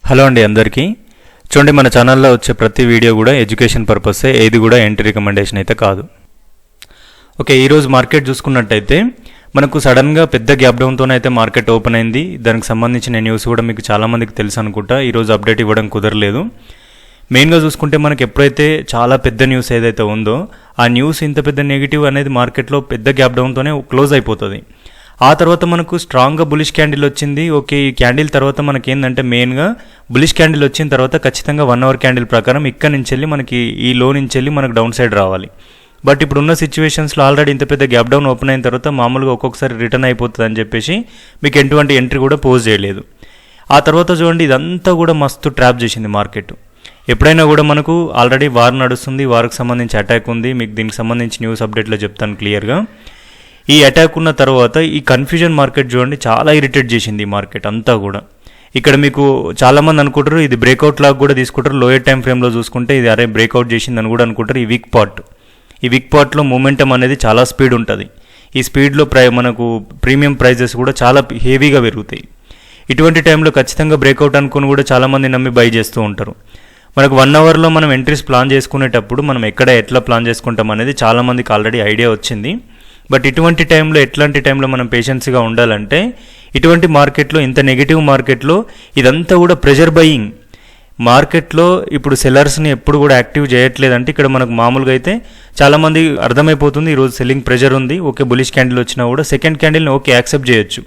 Hello అండి అందరికీ. చూడండి, మన ఛానల్లో వచ్చే ప్రతి వీడియో కూడా ఎడ్యుకేషన్ పర్పసే, ఏది కూడా ఎంట్రీ రికమెండేషన్ అయితే కాదు. ఓకే, ఈరోజు మార్కెట్ చూసుకున్నట్టయితే మనకు సడన్గా పెద్ద గ్యాప్ డౌన్తోనే అయితే మార్కెట్ ఓపెన్ అయింది. దానికి సంబంధించిన న్యూస్ కూడా మీకు చాలామందికి తెలుసు అనుకుంటా. ఈరోజు అప్డేట్ ఇవ్వడం కుదరలేదు. మెయిన్గా చూసుకుంటే మనకి ఎప్పుడైతే చాలా పెద్ద న్యూస్ ఏదైతే ఉందో ఆ న్యూస్ ఇంత పెద్ద నెగిటివ్ అనేది మార్కెట్లో పెద్ద గ్యాప్ డౌన్తోనే క్లోజ్ అయిపోతుంది. ఆ తర్వాత మనకు స్ట్రాంగ్గా బులిష్ క్యాండిల్ వచ్చింది. ఓకే, ఈ క్యాండిల్ తర్వాత మనకి ఏంటంటే మెయిన్గా బులిష్ క్యాండిల్ వచ్చిన తర్వాత ఖచ్చితంగా 1 అవర్ క్యాండిల్ ప్రకారం ఇక్కడ నుంచి వెళ్ళి మనకి ఈ లో నుంచి వెళ్ళి మనకు డౌన్ సైడ్ రావాలి. బట్ ఇప్పుడున్న సిచ్యువేషన్స్లో ఆల్రెడీ ఇంత పెద్ద గ్యాప్ డౌన్ ఓపెన్ అయిన తర్వాత మామూలుగా ఒక్కొక్కసారి రిటర్న్ అయిపోతుంది అని చెప్పేసి మీకు ఎటువంటి ఎంట్రీ కూడా పోజ్ చేయలేదు. ఆ తర్వాత చూడండి, ఇదంతా కూడా మస్తు ట్రాప్ చేసింది మార్కెట్. ఎప్పుడైనా కూడా మనకు ఆల్రెడీ వార్ నడుస్తుంది, వార్కి సంబంధించి అటాక్ ఉంది. మీకు దీనికి సంబంధించి న్యూస్ అప్డేట్లో చెప్తాను క్లియర్గా. ఈ అటాక్ ఉన్న తర్వాత ఈ కన్ఫ్యూజన్ మార్కెట్ చూడండి చాలా ఇరిటేట్ చేసింది ఈ మార్కెట్ అంతా కూడా. ఇక్కడ మీకు చాలామంది అనుకుంటారు ఇది బ్రేక్అవుట్ లాగా కూడా తీసుకుంటారు. లోయర్ టైం ఫ్రేమ్లో చూసుకుంటే ఇది అరే బ్రేక్అవుట్ చేసింది అని కూడా అనుకుంటారు. ఈ వీక్ పార్ట్లో మూమెంటం అనేది చాలా స్పీడ్ ఉంటుంది. ఈ స్పీడ్లో మనకు ప్రీమియం ప్రైజెస్ కూడా చాలా హెవీగా పెరుగుతాయి. ఇటువంటి టైంలో ఖచ్చితంగా బ్రేక్అవుట్ అనుకుని కూడా చాలామంది నమ్మి బై చేస్తూ ఉంటారు. మనకు 1 అవర్లో మనం ఎంట్రీస్ ప్లాన్ చేసుకునేటప్పుడు మనం ఎట్లా ప్లాన్ చేసుకుంటాం అనేది చాలామందికి ఆల్రెడీ ఐడియా వచ్చింది. బట్ ఇటువంటి టైంలో ఎట్లాంటి టైంలో మనం పేషెన్స్గా ఉండాలంటే, ఇటువంటి మార్కెట్లో ఇంత నెగిటివ్ మార్కెట్లో ఇదంతా కూడా ప్రెషర్ బయింగ్ మార్కెట్లో. ఇప్పుడు సెల్లర్స్ని ఎప్పుడు కూడా యాక్టివ్ చేయట్లేదంటే ఇక్కడ మనకు మామూలుగా అయితే చాలామంది అర్థమైపోతుంది ఈరోజు సెల్లింగ్ ప్రెషర్ ఉంది. ఓకే, బులిష్ క్యాండిల్ వచ్చినా కూడా సెకండ్ క్యాండిల్ని ఓకే యాక్సెప్ట్ చేయొచ్చు.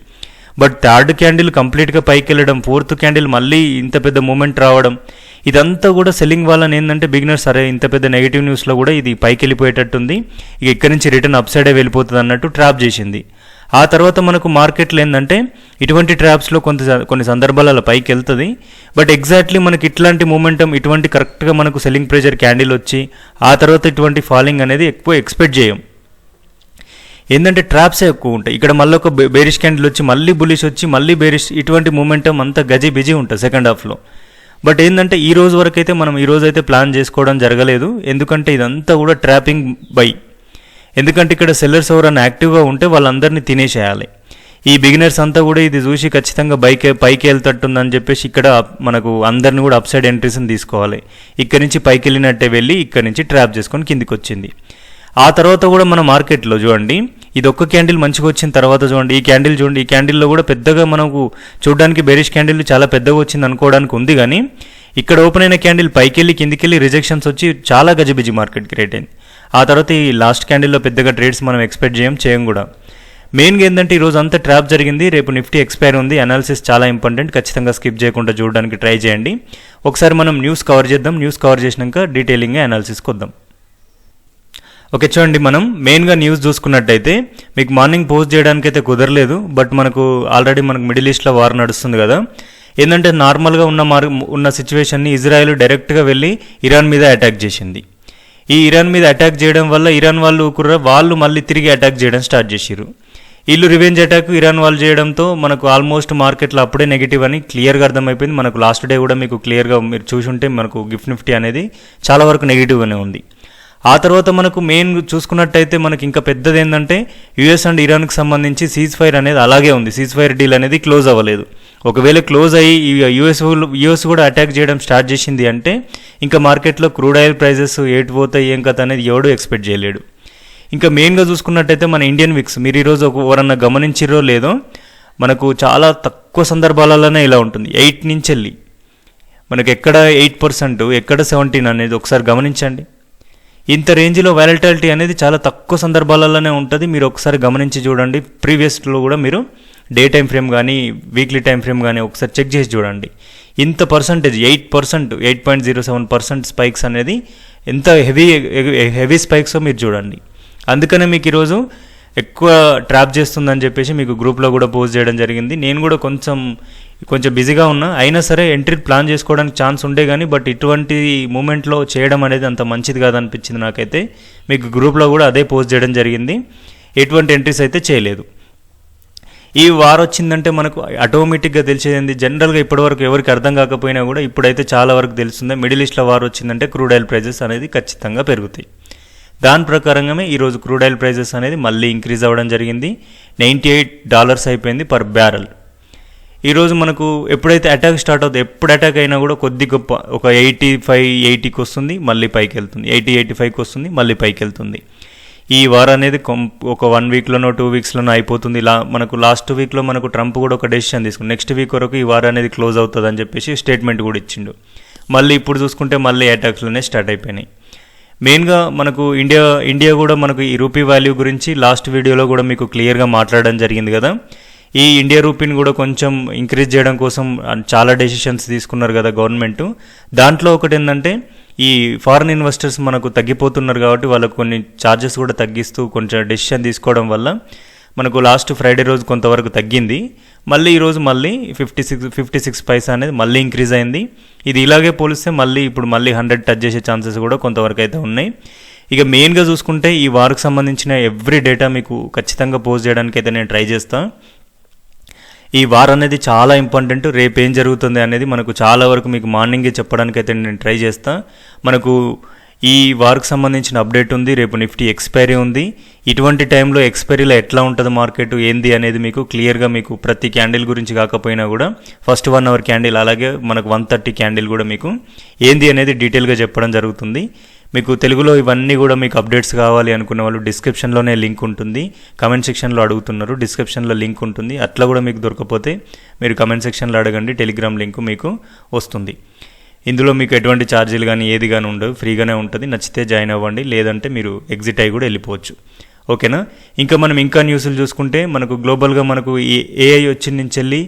బట్ థర్డ్ క్యాండిల్ కంప్లీట్గా పైకి వెళ్ళడం, ఫోర్త్ క్యాండిల్ మళ్ళీ ఇంత పెద్ద మూమెంట్ రావడం, ఇదంతా కూడా సెల్లింగ్ వాళ్ళని ఏంటంటే బిగినర్స్ సరే ఇంత పెద్ద నెగిటివ్ న్యూస్లో కూడా ఇది పైకి వెళ్ళిపోయేటట్టుంది, ఇక ఇక్కడి నుంచి రిటర్న్ అప్ సైడే వెళ్ళిపోతుంది అన్నట్టు ట్రాప్ చేసింది. ఆ తర్వాత మనకు మార్కెట్లో ఏంటంటే ఇటువంటి ట్రాప్స్లో కొన్ని సందర్భాలలో పైకి వెళ్తుంది. బట్ ఎగ్జాక్ట్లీ మనకి ఇట్లాంటి మూమెంటం ఇటువంటి కరెక్ట్గా మనకు సెల్లింగ్ ప్రెషర్ క్యాండిల్ వచ్చి ఆ తర్వాత ఇటువంటి ఫాలింగ్ అనేది ఎక్కువ ఎక్స్పెక్ట్ చేయం. ఏంటంటే ట్రాప్సే ఎక్కువ ఉంటాయి. ఇక్కడ మళ్ళీ ఒక బేరిష్ క్యాండిల్ వచ్చి మళ్ళీ బులిష్ వచ్చి మళ్ళీ బేరిష్, ఇటువంటి మూమెంటం అంతా బిజీ ఉంటుంది సెకండ్ హాఫ్లో. బట్ ఏంటంటే ఈ రోజు వరకు అయితే మనం ఈరోజైతే ప్లాన్ చేసుకోవడం జరగలేదు. ఎందుకంటే ఇదంతా కూడా ట్రాపింగ్ బై. ఎందుకంటే ఇక్కడ సెల్లర్స్ ఎవరైనా యాక్టివ్గా ఉంటే వాళ్ళందరినీ తినేసేయాలి. ఈ బిగినర్స్ అంతా కూడా ఇది చూసి ఖచ్చితంగా పైకి వెళ్తట్టుందని చెప్పేసి ఇక్కడ మనకు అందరిని కూడా అప్ సైడ్ ఎంట్రీస్ని తీసుకోవాలి. ఇక్కడి నుంచి పైకి వెళ్ళినట్టే వెళ్ళి ఇక్కడి నుంచి ట్రాప్ చేసుకొని కిందికి వచ్చింది. ఆ తర్వాత కూడా మన మార్కెట్లో చూడండి, ఇది ఒక్క క్యాండిల్ మంచిగా వచ్చిన తర్వాత చూడండి ఈ క్యాండిల్ చూడండి, ఈ క్యాండిల్లో కూడా పెద్దగా మనకు చూడడానికి బేరిష్ క్యాండిల్ చాలా పెద్దగా వచ్చింది అనుకోవడానికి ఉంది. కానీ ఇక్కడ ఓపెన్ అయిన క్యాండిల్ పైకి వెళ్ళి కిందికి వెళ్ళి రిజెక్షన్స్ వచ్చి చాలా గజిబిజి మార్కెట్ క్రియేట్ అయింది. ఆ తర్వాత ఈ లాస్ట్ క్యాండిల్లో పెద్దగా ట్రేడ్స్ మనం ఎక్స్పెక్ట్ చేయం కూడా. మెయిన్గా ఏంటంటే ఈరోజు అంతా ట్రాప్ జరిగింది. రేపు నిఫ్టీ ఎక్స్పైర్ ఉంది. అనాలిసిస్ చాలా ఇంపార్టెంట్, ఖచ్చితంగా స్కిప్ చేయకుండా చూడడానికి ట్రై చేయండి. ఒకసారి మనం న్యూస్ కవర్ చేద్దాం. న్యూస్ కవర్ చేసినాక డీటెయిలింగ్గా అనాలిసిస్కి వద్దాం. ఓకే, చూడండి, మనం మెయిన్గా న్యూస్ చూసుకున్నట్టయితే మీకు మార్నింగ్ పోస్ట్ చేయడానికైతే కుదరలేదు. బట్ మనకు ఆల్రెడీ మనకు మిడిల్ ఈస్ట్లో వార్ నడుస్తుంది కదా. ఏంటంటే నార్మల్గా ఉన్న సిచ్యువేషన్ని ఇజ్రాయెల్ డైరెక్ట్గా వెళ్ళి ఇరాన్ మీద అటాక్ చేసింది. ఈ ఇరాన్ మీద అటాక్ చేయడం వల్ల ఇరాన్ వాళ్ళు మళ్ళీ తిరిగి అటాక్ చేయడం స్టార్ట్ చేసిరు. వీళ్ళు రివెంజ్ అటాక్ ఇరాన్ వాళ్ళు చేయడంతో మనకు ఆల్మోస్ట్ మార్కెట్లో అప్పుడే నెగిటివ్ అని క్లియర్గా అర్థమైపోయింది. మనకు లాస్ట్ డే కూడా మీకు క్లియర్గా మీరు చూసుంటే మనకు గిఫ్ట్ నిఫ్టీ అనేది చాలా వరకు నెగిటివ్గానే ఉంది. ఆ తర్వాత మనకు మెయిన్ చూసుకున్నట్టయితే మనకి ఇంకా పెద్దది ఏంటంటే యూఎస్ అండ్ ఇరాన్కి సంబంధించి సీజ్ ఫైర్ అనేది అలాగే ఉంది. సీజ్ ఫైర్ డీల్ అనేది క్లోజ్ అవ్వలేదు. ఒకవేళ క్లోజ్ అయ్యి యూఎస్ కూడా అటాక్ చేయడం స్టార్ట్ చేసింది అంటే ఇంకా మార్కెట్లో క్రూడ్ ఆయిల్ ప్రైజెస్ ఏటు పోతాయి ఏం కథ అనేది ఎవడూ ఎక్స్పెక్ట్ చేయలేడు. ఇంకా మెయిన్గా చూసుకున్నట్టయితే మన ఇండియన్ విక్స్ మీరు ఈరోజు ఎవరన్నా గమనించిరో లేదో, మనకు చాలా తక్కువ సందర్భాలలోనే ఇలా ఉంటుంది. 8 నుంచి వెళ్ళి మనకు ఎక్కడ 8%, ఎక్కడ 17 అనేది ఒకసారి గమనించండి. ఇంత రేంజ్లో వాలటిలిటీ అనేది చాలా తక్కువ సందర్భాలలోనే ఉంటుంది. మీరు ఒకసారి గమనించి చూడండి. ప్రీవియస్లో కూడా మీరు డే టైం ఫ్రేమ్ కానీ వీక్లీ టైం ఫ్రేమ్ కానీ ఒకసారి చెక్ చేసి చూడండి. ఇంత పర్సంటేజ్ 8%, 8.07% స్పైక్స్ అనేది ఎంత హెవీ స్పైక్సో మీరు చూడండి. అందుకనే మీకు ఈరోజు ఎక్కువ ట్రాప్ చేస్తుందని చెప్పేసి మీకు గ్రూప్లో కూడా పోస్ట్ చేయడం జరిగింది. నేను కూడా కొంచెం బిజీగా ఉన్నా, అయినా సరే ఎంట్రీ ప్లాన్ చేసుకోవడానికి ఛాన్స్ ఉండే కానీ బట్ ఇటువంటి మూమెంట్లో చేయడం అనేది అంత మంచిది కాదనిపించింది నాకైతే. మీకు గ్రూప్లో కూడా అదే పోస్ట్ చేయడం జరిగింది. ఎటువంటి ఎంట్రీస్ అయితే చేయలేదు. ఈ వార్ వచ్చిందంటే మనకు ఆటోమేటిక్గా తెలిసేది జనరల్గా ఇప్పటివరకు ఎవరికి అర్థం కాకపోయినా కూడా ఇప్పుడైతే చాలా వరకు తెలుస్తుంది. మిడిల్ ఈస్ట్లో వార్ వచ్చిందంటే క్రూడ్ ఆయిల్ ప్రైజెస్ అనేది ఖచ్చితంగా పెరుగుతాయి. దాని ప్రకారంగానే ఈరోజు క్రూడ్ ఆయిల్ ప్రైజెస్ అనేది మళ్ళీ ఇంక్రీజ్ అవ్వడం జరిగింది. $98 అయిపోయింది పర్ బ్యారెల్. ఈరోజు మనకు ఎప్పుడైతే అటాక్ స్టార్ట్ అవుతుంది, ఎప్పుడు అటాక్ అయినా కూడా కొద్ది గొప్ప ఒక 85-80కి వస్తుంది, మళ్ళీ పైకి వెళ్తుంది, 80-85కి వస్తుంది, మళ్ళీ పైకి వెళ్తుంది. ఈ వార్ అనేది ఒక 1 వీక్లోనో 2 వీక్స్లోనో అయిపోతుంది. మనకు లాస్ట్ వీక్లో మనకు ట్రంప్ కూడా ఒక డెసిషన్ తీసుకుంది, నెక్స్ట్ వీక్ వరకు ఈ వార్ అనేది క్లోజ్ అవుతుంది అని చెప్పేసి స్టేట్మెంట్ కూడా ఇచ్చిండు. మళ్ళీ ఇప్పుడు చూసుకుంటే మళ్ళీ అటాక్స్లోనే స్టార్ట్ అయిపోయినాయి. మెయిన్గా మనకు ఇండియా కూడా మనకు ఈ రూపీ వాల్యూ గురించి లాస్ట్ వీడియోలో కూడా మీకు క్లియర్గా మాట్లాడడం జరిగింది కదా. ఈ ఇండియా రూపీని కూడా కొంచెం ఇంక్రీజ్ చేయడం కోసం చాలా డెసిషన్స్ తీసుకున్నారు కదా గవర్నమెంట్. దాంట్లో ఒకటి ఏంటంటే ఈ ఫారిన్ ఇన్వెస్టర్స్ మనకు తగ్గిపోతున్నారు కాబట్టి వాళ్ళకు కొన్ని ఛార్జెస్ కూడా తగ్గిస్తూ కొంచెం డెసిషన్ తీసుకోవడం వల్ల మనకు లాస్ట్ ఫ్రైడే రోజు కొంతవరకు తగ్గింది. మళ్ళీ ఈరోజు మళ్ళీ 56 పైసా అనేది మళ్ళీ ఇంక్రీజ్ అయింది. ఇది ఇలాగే పోలిస్తే మళ్ళీ ఇప్పుడు మళ్ళీ 100 టచ్ చేసే ఛాన్సెస్ కూడా కొంతవరకు అయితే ఉన్నాయి. ఇక మెయిన్గా చూసుకుంటే ఈ వార్కి సంబంధించిన ఎవ్రీ డేటా మీకు ఖచ్చితంగా పోస్ట్ చేయడానికి అయితే నేను ట్రై చేస్తాను. ఈ వార్ అనేది చాలా ఇంపార్టెంట్. రేపు ఏం జరుగుతుంది అనేది మనకు చాలా వరకు మీకు మార్నింగే చెప్పడానికి అయితే నేను ట్రై చేస్తాను. మనకు ఈ వార్కి సంబంధించిన అప్డేట్ ఉంది, రేపు నిఫ్టీ ఎక్స్పైరీ ఉంది. ఇటువంటి టైంలో ఎక్స్పైరీలో ఎట్లా ఉంటుంది మార్కెట్ ఏంది అనేది మీకు క్లియర్గా మీకు ప్రతి క్యాండిల్ గురించి కాకపోయినా కూడా ఫస్ట్ 1 అవర్ క్యాండిల్ అలాగే మనకు 130 క్యాండిల్ కూడా మీకు ఏంది అనేది డీటెయిల్గా చెప్పడం జరుగుతుంది. మీకు తెలుగులో ఇవన్నీ కూడా మీకు అప్డేట్స్ కావాలి అనుకున్న వాళ్ళు డిస్క్రిప్షన్లోనే లింక్ ఉంటుంది. కమెంట్ సెక్షన్లో అడుగుతున్నారు, డిస్క్రిప్షన్లో లింక్ ఉంటుంది. అట్లా కూడా మీకు దొరకపోతే మీరు కమెంట్ సెక్షన్లో అడగండి, టెలిగ్రామ్ లింక్ మీకు వస్తుంది. ఇందులో మీకు ఎటువంటి ఛార్జీలు కానీ ఏది కానీ ఉండవు, ఫ్రీగానే ఉంటుంది. నచ్చితే జాయిన్ అవ్వండి, లేదంటే మీరు ఎగ్జిట్ అయ్యి కూడా వెళ్ళిపోవచ్చు. ఓకేనా. ఇంకా మనం ఇంకా న్యూస్లు చూసుకుంటే మనకు గ్లోబల్గా మనకు ఈ ఏఐ వచ్చిన నుంచి వెళ్ళి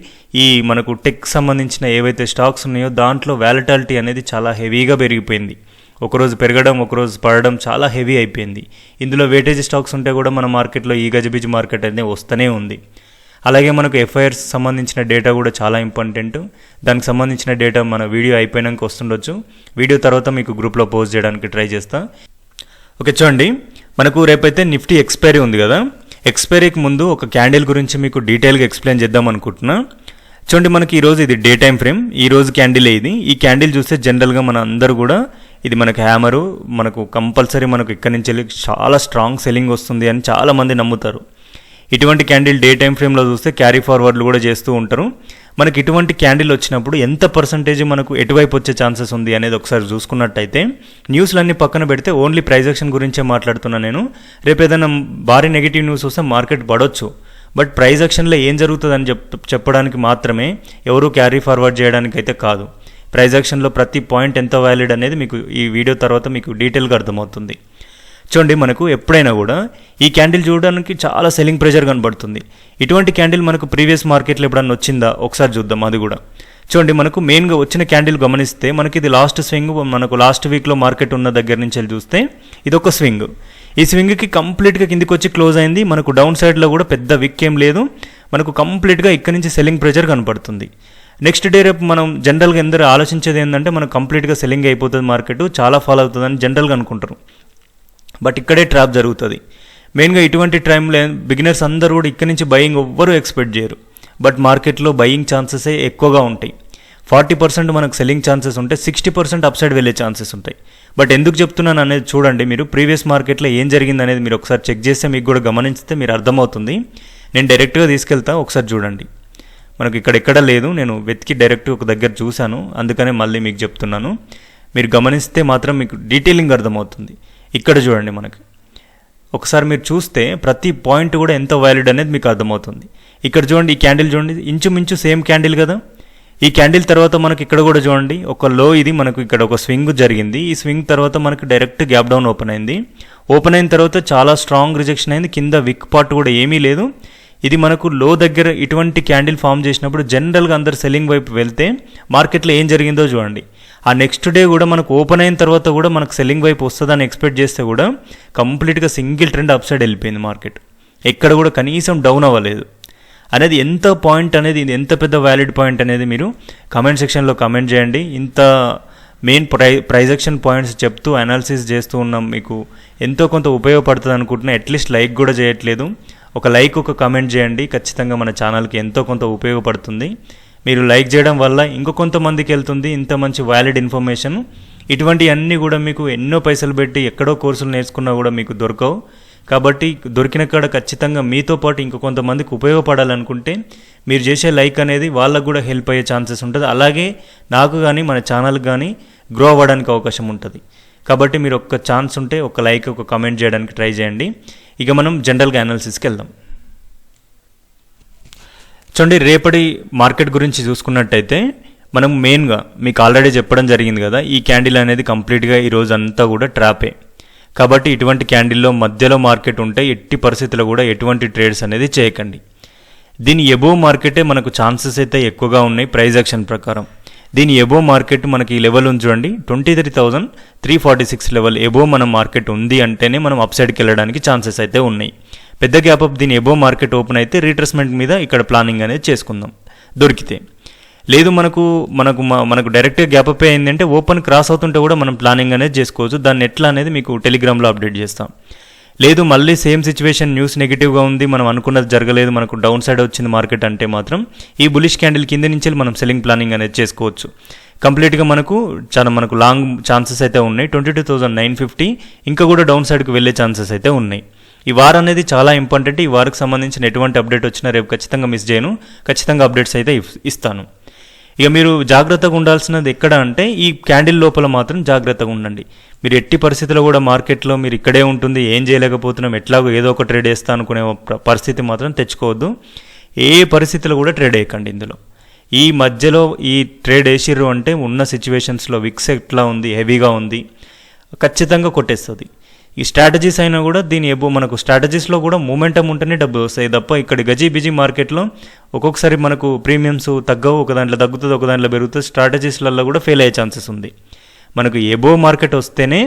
ఈ మనకు టెక్ సంబంధించిన ఏవైతే స్టాక్స్ ఉన్నాయో దాంట్లో వాలటాలిటీ అనేది చాలా హెవీగా పెరిగిపోయింది. ఒకరోజు పెరగడం ఒకరోజు పడడం చాలా హెవీ అయిపోయింది. ఇందులో వేటేజ్ స్టాక్స్ ఉంటే కూడా మన మార్కెట్లో ఈ గజిబిజి మార్కెట్ అనేది వస్తూనే ఉంది. అలాగే మనకు ఎఫ్ఐఆర్స్ సంబంధించిన డేటా కూడా చాలా ఇంపార్టెంట్. దానికి సంబంధించిన డేటా మన వీడియో అయిపోయినాక వస్తుండొచ్చు. వీడియో తర్వాత మీకు గ్రూప్లో పోస్ట్ చేయడానికి ట్రై చేస్తా. ఓకే చూడండి, మనకు రేపైతే నిఫ్టీ ఎక్స్పైరీ ఉంది కదా. ఎక్స్పైరీకి ముందు ఒక క్యాండిల్ గురించి మీకు డీటెయిల్గా ఎక్స్ప్లెయిన్ చేద్దాం అనుకుంటున్నా. చూడండి, మనకి ఈరోజు ఇది డే టైం ఫ్రేమ్, ఈరోజు క్యాండిల్ ఇది. ఈ క్యాండిల్ చూస్తే జనరల్గా మన అందరూ కూడా ఇది మనకు హ్యామరు, మనకు కంపల్సరీ మనకు ఇక్కడి నుంచి వెళ్ళి చాలా స్ట్రాంగ్ సెల్లింగ్ వస్తుంది అని చాలామంది నమ్ముతారు. ఇటువంటి క్యాండిల్ డే టైం ఫ్రేమ్లో చూస్తే క్యారీ ఫార్వర్డ్లు కూడా చేస్తూ ఉంటారు. మనకి ఇటువంటి క్యాండిల్ వచ్చినప్పుడు ఎంత పర్సంటేజ్ మనకు ఎటువైపు వచ్చే ఛాన్సెస్ ఉంది అనేది ఒకసారి చూసుకున్నట్టయితే చెప్పి పక్కన పెడితే ఓన్లీ ప్రైస్ యాక్షన్ గురించే మాట్లాడుతున్నా నేను. రేపు ఏదైనా భారీ నెగిటివ్ న్యూస్ వస్తే మార్కెట్ పడవచ్చు, బట్ ప్రైస్ యాక్షన్లో ఏం జరుగుతుందని చెప్పడానికి మాత్రమే, ఎవరు క్యారీ ఫార్వర్డ్ చేయడానికి అయితే కాదు. ప్రైస్ యాక్షన్లో ప్రతి పాయింట్ ఎంత వ్యాలిడ్ అనేది మీకు ఈ వీడియో తర్వాత మీకు డీటెయిల్గా అర్థమవుతుంది. చూడండి, మనకు ఎప్పుడైనా కూడా ఈ క్యాండిల్ చూడడానికి చాలా సెల్లింగ్ ప్రెషర్ కనబడుతుంది. ఇటువంటి క్యాండిల్ మనకు ప్రీవియస్ మార్కెట్లో ఎప్పుడన్నా వచ్చిందా ఒకసారి చూద్దాం. అది కూడా చూడండి, మనకు మెయిన్గా వచ్చిన క్యాండిల్ గమనిస్తే మనకి ఇది లాస్ట్ స్వింగ్. మనకు లాస్ట్ వీక్లో మార్కెట్ ఉన్న దగ్గర నుంచి వెళ్ళి చూస్తే ఇది ఒక స్వింగ్. ఈ స్వింగ్కి కంప్లీట్గా కిందికి వచ్చి క్లోజ్ అయింది. మనకు డౌన్ సైడ్లో కూడా పెద్ద విక్ ఏం లేదు. మనకు కంప్లీట్గా ఇక్కడ నుంచి సెల్లింగ్ ప్రెషర్ కనపడుతుంది. నెక్స్ట్ డే రేపు మనం జనరల్గా అందరూ ఆలోచించేది ఏంటంటే మనకు కంప్లీట్గా సెల్లింగ్ అయిపోతుంది, మార్కెట్ చాలా ఫాలో అవుతుందని జనరల్గా అనుకుంటారు. బట్ ఇక్కడే ట్రాప్ జరుగుతుంది. మెయిన్గా ఇటువంటి టైంలో బిగినర్స్ అందరూ కూడా ఇక్కడ నుంచి బయింగ్ ఎవ్వరూ ఎక్స్పెక్ట్ చేయరు. బట్ మార్కెట్లో బయింగ్ ఛాన్సెసే ఎక్కువగా ఉంటాయి. 40% మనకు సెల్లింగ్ ఛాన్సెస్ ఉంటాయి, 60% అప్ సైడ్ వెళ్ళే ఛాన్సెస్ ఉంటాయి. బట్ ఎందుకు చెప్తున్నాను అనేది చూడండి, మీరు ప్రీవియస్ మార్కెట్లో ఏం జరిగింది అనేది మీరు ఒకసారి చెక్ చేస్తే మీకు కూడా గమనిస్తే మీరు అర్థమవుతుంది. నేను డైరెక్ట్గా తీసుకెళ్తా, ఒకసారి చూడండి. మనకు ఇక్కడ లేదు, నేను వెతికి డైరెక్ట్ ఒక దగ్గర చూశాను, అందుకనే మళ్ళీ మీకు చెప్తున్నాను. మీరు గమనిస్తే మాత్రం మీకు డీటెయిలింగ్ అర్థమవుతుంది. ఇక్కడ చూడండి, మనకి ఒకసారి మీరు చూస్తే ప్రతి పాయింట్ కూడా ఎంత వ్యాలిడ్ అనేది మీకు అర్థమవుతుంది. ఇక్కడ చూడండి, ఈ క్యాండిల్ చూడండి, ఇంచుమించు సేమ్ క్యాండిల్ కదా. ఈ క్యాండిల్ తర్వాత మనకి ఇక్కడ కూడా చూడండి ఒక లో, ఇది మనకు ఇక్కడ ఒక స్వింగ్ జరిగింది. ఈ స్వింగ్ తర్వాత మనకు డైరెక్ట్ గ్యాప్ డౌన్ ఓపెన్ అయింది. ఓపెన్ అయిన తర్వాత చాలా స్ట్రాంగ్ రిజెక్షన్ అయింది. కింద విక్ పార్ట్ కూడా ఏమీ లేదు. ఇది మనకు లో దగ్గర ఇటువంటి క్యాండిల్ ఫామ్ చేసినప్పుడు జనరల్గా అందరు సెల్లింగ్ వైపు వెళ్తే మార్కెట్లో ఏం జరిగిందో చూడండి. ఆ నెక్స్ట్ డే కూడా మనకు ఓపెన్ అయిన తర్వాత కూడా మనకు సెల్లింగ్ వైపు వస్తుందని ఎక్స్పెక్ట్ చేస్తే కూడా కంప్లీట్గా సింగిల్ ట్రెండ్ అప్ సైడ్ వెళ్ళిపోయింది మార్కెట్. ఎక్కడ కూడా కనీసం డౌన్ అవ్వలేదు. అనేది ఎంత పాయింట్ అనేది, ఇది ఎంత పెద్ద వ్యాలిడ్ పాయింట్ అనేది మీరు కమెంట్ సెక్షన్లో కమెంట్ చేయండి. ఇంత మెయిన్ ప్రైస్ యాక్షన్ పాయింట్స్ చెప్తూ అనాలిసిస్ చేస్తూ ఉన్నాం, మీకు ఎంతో కొంత ఉపయోగపడుతుంది అనుకుంటున్నా. అట్లీస్ట్ లైక్ కూడా చేయట్లేదు. ఒక లైక్, ఒక కమెంట్ చేయండి, ఖచ్చితంగా మన ఛానల్కి ఎంతో కొంత ఉపయోగపడుతుంది. మీరు లైక్ చేయడం వల్ల ఇంకో కొంతమందికి వెళ్తుంది ఇంత మంచి వ్యాలిడ్ ఇన్ఫర్మేషన్. ఇటువంటివన్నీ కూడా మీకు ఎన్నో పైసలు పెట్టి ఎక్కడో కోర్సులు నేర్చుకున్నా కూడా మీకు దొరకవు. కాబట్టి దొరికిన కాడ ఖచ్చితంగా మీతో పాటు ఇంకో కొంతమందికి ఉపయోగపడాలనుకుంటే మీరు చేసే లైక్ అనేది వాళ్ళకు కూడా హెల్ప్ అయ్యే ఛాన్సెస్ ఉంటుంది. అలాగే నాకు కానీ మన ఛానల్కి కానీ గ్రో అవ్వడానికి అవకాశం ఉంటుంది. కాబట్టి మీరు ఒక్క ఛాన్స్ ఉంటే ఒక లైక్ ఒక కామెంట్ చేయడానికి ట్రై చేయండి. ఇక మనం జనరల్గా అనాలిసిస్కి వెళ్దాం. చూడండి, రేపటి మార్కెట్ గురించి చూసుకున్నట్టయితే మనం మెయిన్గా మీకు ఆల్రెడీ చెప్పడం జరిగింది కదా, ఈ క్యాండిల్ అనేది కంప్లీట్గా ఈరోజు అంతా కూడా ట్రాపే. కాబట్టి ఇటువంటి క్యాండిల్లో మధ్యలో మార్కెట్ ఉంటే ఎట్టి పరిస్థితుల్లో కూడా ఎటువంటి ట్రేడ్స్ అనేది చేయకండి. దీని ఎబోవ్ మార్కెటే మనకు ఛాన్సెస్ అయితే ఎక్కువగా ఉన్నాయి ప్రైస్ యాక్షన్ ప్రకారం. దీని ఎబోవ్ మార్కెట్ మనకి ఈ లెవెల్ ఉంది చూడండి, 23,346 లెవెల్ ఎబోవ్ మన మార్కెట్ ఉంది అంటేనే మనం అప్ సైడ్కి వెళ్ళడానికి ఛాన్సెస్ అయితే ఉన్నాయి. పెద్ద గ్యాప్ అప్ దీని ఎబోవ్ మార్కెట్ ఓపెన్ అయితే రీట్రేస్మెంట్ మీద ఇక్కడ ప్లానింగ్ అనేది చేసుకుందాం దొరికితే. లేదు మనకు డైరెక్ట్గా గ్యాప్ అప్ అయిందంటే ఓపెన్ క్రాస్ అవుతుంటే కూడా మనం ప్లానింగ్ అనేది చేసుకోవచ్చు. దాన్ని ఎట్లా అనేది మీకు టెలిగ్రామ్లో అప్డేట్ చేస్తాం. లేదు మళ్ళీ సేమ్ సిచ్యువేషన్ న్యూస్ నెగిటివ్గా ఉంది, మనం అనుకున్నది జరగలేదు, మనకు డౌన్ సైడ్ వచ్చింది మార్కెట్ అంటే మాత్రం ఈ బులిష్ క్యాండిల్ కింద నుంచి మనం సెల్లింగ్ ప్లానింగ్ అనేది చేసుకోవచ్చు. కంప్లీట్గా మనకు లాంగ్ ఛాన్సెస్ అయితే ఉన్నాయి. 22,950 ఇంకా కూడా డౌన్ సైడ్కి వెళ్ళే ఛాన్సెస్ అయితే ఉన్నాయి. ఈ వారం అనేది చాలా ఇంపార్టెంట్. ఈ వారికి సంబంధించిన ఎటువంటి అప్డేట్ వచ్చినా రేపు ఖచ్చితంగా మిస్ చేయను, ఖచ్చితంగా అప్డేట్స్ అయితే ఇస్తాను. ఇక మీరు జాగ్రత్తగా ఉండాల్సినది ఎక్కడ అంటే ఈ క్యాండిల్ లోపల మాత్రం జాగ్రత్తగా ఉండండి. మీరు ఎట్టి పరిస్థితుల్లో కూడా మార్కెట్లో మీరు ఇక్కడే ఉంటుంది, ఏం చేయలేకపోతున్నాం, ఎట్లాగో ఏదో ఒక ట్రేడ్ వేస్తా అనుకునే పరిస్థితి మాత్రం తెచ్చుకోవద్దు. ఏ పరిస్థితుల్లో కూడా ట్రేడ్ వేయకండి. ఇందులో ఈ మధ్యలో ఈ ట్రేడ్ వేసిర్రు అంటే ఉన్న సిచ్యువేషన్స్లో విక్స్ ఎట్లా ఉంది, హెవీగా ఉంది, ఖచ్చితంగా కొట్టేస్తుంది. ఈ స్ట్రాటజీస్ అయినా కూడా దీని మనకు స్ట్రాటజీస్లో కూడా మూమెంటం ఉంటేనే డబ్బులు వస్తాయి తప్ప ఇక్కడ గజీ బిజీ మార్కెట్లో ఒక్కొక్కసారి మనకు ప్రీమియమ్స్ తగ్గవు, ఒక దాంట్లో తగ్గుతుంది, ఒక దాంట్లో పెరుగుతుంది. స్ట్రాటజీస్లలో కూడా ఫెయిల్ అయ్యే ఛాన్సెస్ ఉంది. మనకు ఎబోవ్ మార్కెట్ వస్తేనే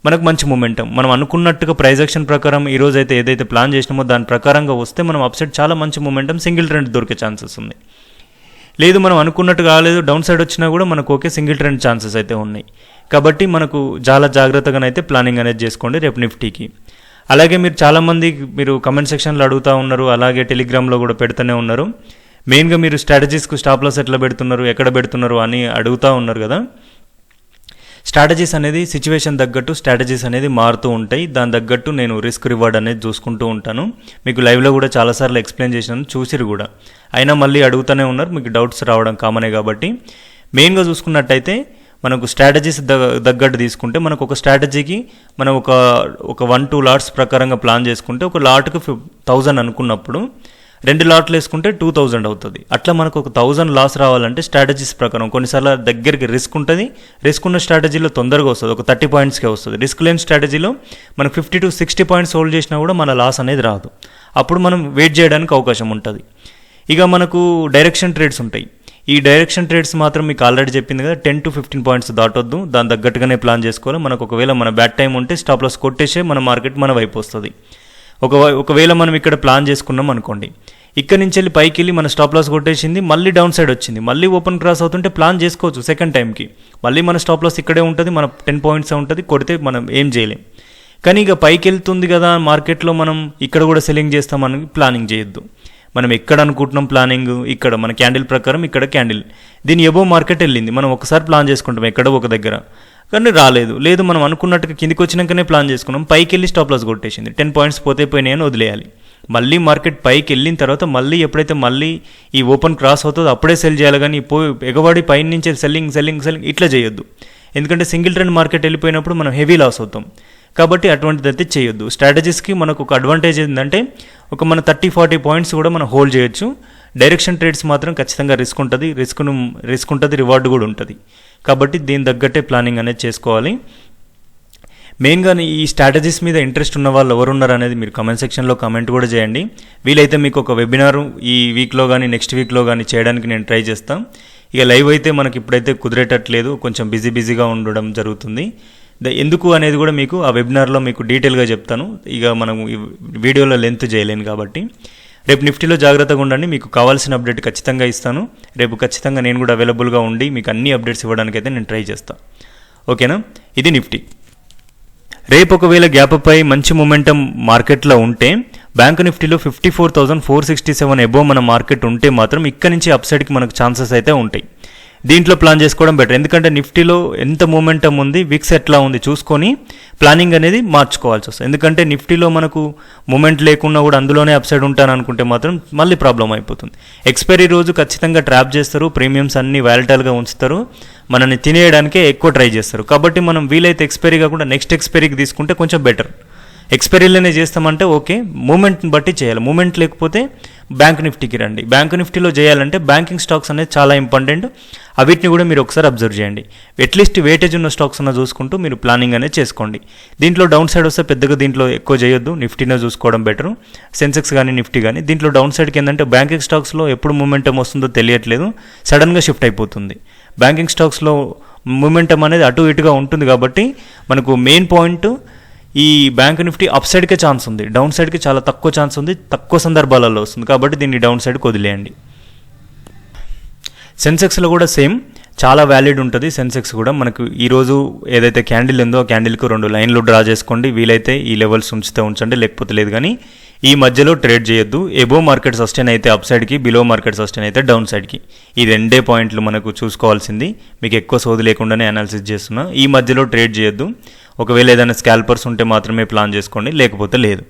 మనకు మంచి మూమెంటం, మనం అనుకున్నట్టుగా ప్రైస్ యాక్షన్ ప్రకారం ఈరోజు అయితే ఏదైతే ప్లాన్ చేసినామో దాని ప్రకారంగా వస్తే మనం అప్సైడ్ చాలా మంచి మూమెంటం సింగిల్ ట్రెండ్ దొరికే ఛాన్సెస్ ఉంది. లేదు మనం అనుకున్నట్టు కాలేదు, డౌన్ సైడ్ వచ్చినా కూడా మనకు ఓకే సింగిల్ ట్రెండ్ ఛాన్సెస్ అయితే ఉన్నాయి. కాబట్టి మనకు చాలా జాగ్రత్తగానైతే ప్లానింగ్ అనేది చేసుకోండి రేపు నిఫ్టీకి. అలాగే మీరు చాలామంది కమెంట్ సెక్షన్లో అడుగుతూ ఉన్నారు, అలాగే టెలిగ్రామ్లో కూడా పెడుతూనే ఉన్నారు. మెయిన్గా మీరు స్ట్రాటజీస్కు స్టాప్ లాస్ ఎట్లా పెడుతున్నారు, ఎక్కడ పెడుతున్నారు అని అడుగుతూ ఉన్నారు కదా. స్ట్రాటజీస్ అనేది సిచ్యువేషన్ తగ్గట్టు స్ట్రాటజీస్ అనేది మారుతూ ఉంటాయి. దాని తగ్గట్టు నేను రిస్క్ రివార్డ్ అనేది చూసుకుంటూ ఉంటాను. మీకు లైవ్లో కూడా చాలాసార్లు ఎక్స్ప్లెయిన్ చేసినాను, చూసిరు కూడా. అయినా మళ్ళీ అడుగుతూనే ఉన్నారు, మీకు డౌట్స్ రావడం కామనే. కాబట్టి మెయిన్గా చూసుకున్నట్టయితే మనకు స్ట్రాటజీస్ తగ్గట్టు తీసుకుంటే మనకు ఒక స్ట్రాటజీకి మనం ఒక 1-2 లాట్స్ ప్రకారంగా ప్లాన్ చేసుకుంటే ఒక లాట్కు 1000 అనుకున్నప్పుడు 2 లాట్లు వేసుకుంటే 2000 అవుతుంది. అట్లా మనకు ఒక 1000 లాస్ రావాలంటే స్ట్రాటజీస్ ప్రకారం కొన్నిసార్లు దగ్గరికి రిస్క్ ఉంటుంది. రిస్క్ ఉన్న స్ట్రాటజీలో తొందరగా వస్తుంది, ఒక 30 పాయింట్స్కే వస్తుంది. రిస్క్ లేని స్ట్రాటజీలో మనకు 50 to 60 పాయింట్స్ హోల్డ్ చేసినా కూడా మన లాస్ అనేది రాదు. అప్పుడు మనం వెయిట్ చేయడానికి అవకాశం ఉంటుంది. ఇక మనకు డైరెక్షన్ ట్రేడ్స్ ఉంటాయి. ఈ డైరెక్షన్ ట్రేడ్స్ మాత్రం మీకు ఆల్రెడీ చెప్పింది కదా, 10 to 15 పాయింట్స్ దాటొద్దు, దాని తగ్గట్టుగానే ప్లాన్ చేసుకోవాలి. మనకు ఒకవేళ మన బ్యాడ్ టైం ఉంటే స్టాప్ లాస్ కొట్టేసే మన మార్కెట్ మన వైపు వస్తుంది. ఒకవేళ మనం ఇక్కడ ప్లాన్ చేసుకున్నాం అనుకోండి, ఇక్కడ నుంచి వెళ్ళి పైకి వెళ్ళి మన స్టాప్ లాస్ కొట్టేసింది, మళ్ళీ డౌన్ సైడ్ వచ్చింది, మళ్ళీ ఓపెన్ క్రాస్ అవుతుంటే ప్లాన్ చేసుకోవచ్చు సెకండ్ టైంకి. మళ్ళీ మన స్టాప్ లాస్ ఇక్కడే ఉంటుంది, మన 10 పాయింట్స్ ఉంటుంది, కొడితే మనం ఏం చేయలేం. కానీ ఇక పైకి వెళ్తుంది కదా మార్కెట్లో, మనం ఇక్కడ కూడా సెల్లింగ్ చేస్తామని ప్లానింగ్ చేయొద్దు. మనం ఎక్కడ అనుకుంటున్నాం ప్లానింగ్, ఇక్కడ మన క్యాండిల్ ప్రకారం ఇక్కడ క్యాండిల్ దీని ఎబోవ్ మార్కెట్ వెళ్ళింది, మనం ఒకసారి ప్లాన్ చేసుకుంటాం ఎక్కడో ఒక దగ్గర, కానీ రాలేదు. లేదు మనం అనుకున్నట్టుగా కిందికి వచ్చినాకనే ప్లాన్ చేసుకున్నాం, పైకి వెళ్ళి స్టాప్ లాస్ కొట్టేసింది, 10 పాయింట్స్ పోయినాయని వదిలేయాలి. మళ్ళీ మార్కెట్ పైకి వెళ్ళిన తర్వాత మళ్ళీ ఎప్పుడైతే మళ్ళీ ఈ ఓపెన్ క్రాస్ అవుతుందో అప్పుడే సెల్ చేయాలి. కానీ ఎగవాడి పైన నుంచి సెల్లింగ్ ఇట్లా చేయొద్దు. ఎందుకంటే సింగిల్ ట్రెండ్ మార్కెట్ వెళ్ళిపోయినప్పుడు మనం హెవీ లాస్ అవుతాం. కాబట్టి అటువంటిది అయితే చేయొద్దు. స్ట్రాటజీస్కి మనకు ఒక అడ్వాంటేజ్ ఏంటంటే మన 30-40 పాయింట్స్ కూడా మనం హోల్డ్ చేయొచ్చు. డైరెక్షన్ ట్రేడ్స్ మాత్రం ఖచ్చితంగా రిస్క్ ఉంటుంది, రివార్డ్ కూడా ఉంటుంది. కాబట్టి దీని తగ్గట్టే ప్లానింగ్ అనేది చేసుకోవాలి. మెయిన్గా ఈ స్ట్రాటజీస్ మీద ఇంట్రెస్ట్ ఉన్న వాళ్ళు ఎవరున్నారు అనేది మీరు కమెంట్ సెక్షన్లో కామెంట్ కూడా చేయండి. వీలైతే మీకు ఒక వెబినార్ ఈ వీక్లో కానీ నెక్స్ట్ వీక్లో కానీ చేయడానికి నేను ట్రై చేస్తాను. ఇక లైవ్ అయితే మనకి ఇప్పుడైతే కుదిరేటట్లేదు, కొంచెం బిజీగా ఉండడం జరుగుతుంది. ఎందుకు అనేది కూడా మీకు ఆ వెబినార్లో మీకు డీటెయిల్గా చెప్తాను. ఇక మనం ఈ వీడియోలో లెంత్ చేయలేను కాబట్టి రేపు నిఫ్టీలో జాగ్రత్తగా ఉండండి. మీకు కావాల్సిన అప్డేట్ ఖచ్చితంగా ఇస్తాను. రేపు ఖచ్చితంగా నేను కూడా అవైలబుల్గా ఉండి మీకు అన్ని అప్డేట్స్ ఇవ్వడానికి అయితే నేను ట్రై చేస్తాను. ఓకేనా? ఇది నిఫ్టీ. రేపు ఒకవేళ గ్యాప్ పై మంచి మొమెంటం మార్కెట్లో ఉంటే బ్యాంక్ నిఫ్టీలో 54,467 ఎబో మన మార్కెట్ ఉంటే మాత్రం ఇక్కడ నుంచి అప్ సైడ్కి మనకు ఛాన్సెస్ అయితే ఉంటాయి. దీంట్లో ప్లాన్ చేసుకోవడం బెటర్. ఎందుకంటే నిఫ్టీలో ఎంత మూమెంటం ఉంది, విక్స్ ఎట్లా ఉంది చూసుకొని ప్లానింగ్ అనేది మార్చుకోవాల్సి వస్తుంది. ఎందుకంటే నిఫ్టీలో మనకు మూమెంట్ లేకున్నా కూడా అందులోనే అప్సైడ్ ఉంటాను అనుకుంటే మాత్రం మళ్ళీ ప్రాబ్లం అయిపోతుంది. ఎక్స్పైరీ రోజు ఖచ్చితంగా ట్రాప్ చేస్తారు, ప్రీమియమ్స్ అన్ని వాలటైల్గా ఉంచుతారు, మనల్ని తినేయడానికే ఎక్కువ ట్రై చేస్తారు. కాబట్టి మనం వీలైతే ఎక్స్పైరీ కాకుండా నెక్స్ట్ ఎక్స్పైరీకి తీసుకుంటే కొంచెం బెటర్. ఎక్స్పైరీలోనే చేస్తామంటే ఓకే, మూమెంట్ని బట్టి చేయాలి. మూమెంట్ లేకపోతే బ్యాంక్ నిఫ్టీకి రండి. బ్యాంక్ నిఫ్టీలో చేయాలంటే బ్యాంకింగ్ స్టాక్స్ అనేది చాలా ఇంపార్టెంట్. అవిటిని కూడా మీరు ఒకసారి అబ్జర్వ్ చేయండి. అట్లీస్ట్ వెయిటేజ్ ఉన్న స్టాక్స్ అన్న చూసుకుంటూ మీరు ప్లానింగ్ అనేది చేసుకోండి. దీంట్లో డౌన్ సైడ్ వస్తే పెద్దగా దీంట్లో ఎక్కువ చేయొద్దు, నిఫ్టీనే చూసుకోవడం బెటర్. సెన్సెక్స్ కానీ నిఫ్టీ కానీ. దీంట్లో డౌన్ సైడ్కి ఏంటంటే బ్యాంకింగ్ స్టాక్స్లో ఎప్పుడు మూమెంటం వస్తుందో తెలియట్లేదు, సడన్గా షిఫ్ట్ అయిపోతుంది. బ్యాంకింగ్ స్టాక్స్లో మూమెంటం అనేది అటు ఇటుగా ఉంటుంది. కాబట్టి మనకు మెయిన్ పాయింట్ ఈ బ్యాంక్ నిఫ్టీ అప్ సైడ్కే ఛాన్స్ ఉంది, డౌన్ సైడ్కి చాలా తక్కువ ఛాన్స్ ఉంది, తక్కువ సందర్భాలలో వస్తుంది. కాబట్టి దీన్ని డౌన్ సైడ్కి వదిలేయండి. సెన్సెక్స్లో కూడా సేమ్ చాలా వ్యాలిడ్ ఉంటుంది. సెన్సెక్స్ కూడా మనకు ఈరోజు ఏదైతే క్యాండిల్ ఉందో ఆ క్యాండిల్కు 2 లైన్లు డ్రా చేసుకోండి. వీలైతే ఈ లెవెల్స్ ఉంచితే ఉంచండి, లేకపోతే లేదు. కానీ ఈ మధ్యలో ట్రేడ్ చేయొద్దు. ఎబో మార్కెట్ సస్టైన్ అయితే అప్ సైడ్కి, బిలో మార్కెట్ సస్టైన్ అయితే డౌన్ సైడ్కి. ఈ 2 పాయింట్లు మనకు చూసుకోవాల్సింది. మీకు ఎక్కువ సోది లేకుండానే అనాలిసిస్ చేస్తున్నా. ఈ మధ్యలో ట్రేడ్ చేయొద్దు. ఒకవేళ ఏదైనా స్కాల్పర్స్ ఉంటే మాత్రమే ప్లాన్ చేసుకోండి, లేకపోతే లేదు.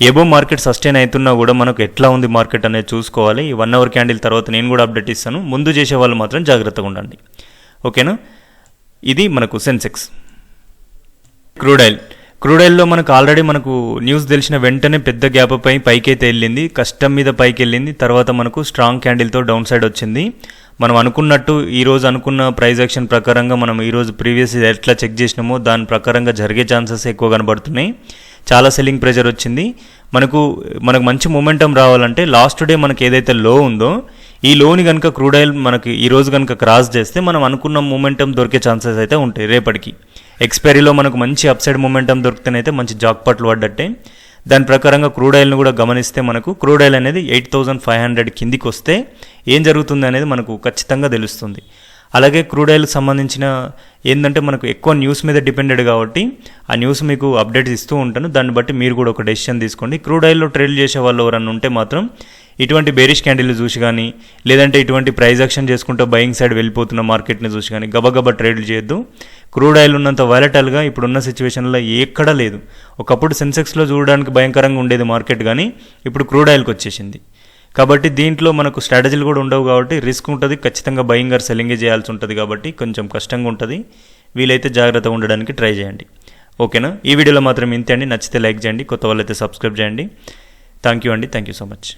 ఎబో మార్కెట్ సస్టైన్ అవుతున్నా కూడా మనకు ఎట్లా ఉంది మార్కెట్ అనేది చూసుకోవాలి. ఈ 1 అవర్ క్యాండిల్ తర్వాత నేను కూడా అప్డేట్ ఇస్తాను. ముందు చేసే వాళ్ళు మాత్రం జాగ్రత్తగా ఉండండి, ఓకేనా. ఇది మనకు సెన్సెక్స్. క్రూడ్ ఆయిల్లో మనకు ఆల్రెడీ మనకు న్యూస్ తెలిసిన వెంటనే పెద్ద గ్యాప్ పైకి అయితే వెళ్ళింది, కష్టం మీద పైకి వెళ్ళింది. తర్వాత మనకు స్ట్రాంగ్ క్యాండిల్తో డౌన్ సైడ్ వచ్చింది. మనం అనుకున్నట్టు ఈరోజు అనుకున్న ప్రైస్ యాక్షన్ ప్రకారంగా మనం ఈరోజు ప్రీవియస్ ఎట్లా చెక్ చేసినామో దాని ప్రకారంగా జరిగే ఛాన్సెస్ ఎక్కువ కనబడుతున్నాయి. చాలా సెల్లింగ్ ప్రెషర్ వచ్చింది. మనకు మంచి మూమెంటం రావాలంటే లాస్ట్ డే మనకి ఏదైతే లో ఉందో ఈ లోని కనుక క్రూడ్ ఆయిల్ మనకి ఈరోజు కనుక క్రాస్ చేస్తే మనం అనుకున్న మూమెంటం దొరికే ఛాన్సెస్ అయితే ఉంటాయి. రేపటికి ఎక్స్పైరీలో మనకు మంచి అప్సైడ్ మూమెంటం దొరికితేనైతే మంచి జాక్పాట్లు పడ్డట్టే. దాని ప్రకారంగా క్రూడ్ ఆయిల్ను కూడా గమనిస్తే మనకు క్రూడ్ ఆయిల్ అనేది 8500 కిందికి వస్తే ఏం జరుగుతుంది అనేది మనకు ఖచ్చితంగా తెలుస్తుంది. అలాగే క్రూడ్ ఆయిల్కి సంబంధించిన ఏంటంటే మనకు ఎక్కువ న్యూస్ మీద డిపెండెడ్ కాబట్టి ఆ న్యూస్ మీకు అప్డేట్స్ ఇస్తూ ఉంటాను. దాన్ని బట్టి మీరు కూడా ఒక డెసిషన్ తీసుకోండి. క్రూడ్ ఆయిల్లో ట్రేడ్ చేసే వాళ్ళు ఎవరన్నా ఉంటే మాత్రం ఇటువంటి బేరిష్ క్యాండిల్ చూసి కానీ లేదంటే ఇటువంటి ప్రైస్ యాక్షన్ చేసుకుంటూ బయింగ్ సైడ్ వెళ్ళిపోతున్న మార్కెట్ని చూసి కానీ గబగబా ట్రేడ్లు చేయొద్దు. క్రూడ్ ఆయిల్ ఉన్నంత వాలటైల్గా ఇప్పుడున్న సిచ్యువేషన్లో ఎక్కడా లేదు. ఒకప్పుడు సెన్సెక్స్లో చూడడానికి భయంకరంగా ఉండేది మార్కెట్, కానీ ఇప్పుడు క్రూడ్ ఆయిల్కి వచ్చేసింది. కాబట్టి దీంట్లో మనకు స్ట్రాటజీలు కూడా ఉండవు కాబట్టి రిస్క్ ఉంటుంది. ఖచ్చితంగా బయింగ్ ఆర్ సెల్లింగే చేయాల్సి ఉంటుంది కాబట్టి కొంచెం కష్టంగా ఉంటుంది. వీలైతే జాగ్రత్తగా ఉండడానికి ట్రై చేయండి, ఓకేనా. ఈ వీడియోలో మాత్రం ఇంతే అండి. నచ్చితే లైక్ చేయండి, కొత్త వాళ్ళైతే సబ్స్క్రైబ్ చేయండి. థ్యాంక్ యూ అండి, థ్యాంక్ యూ సో మచ్.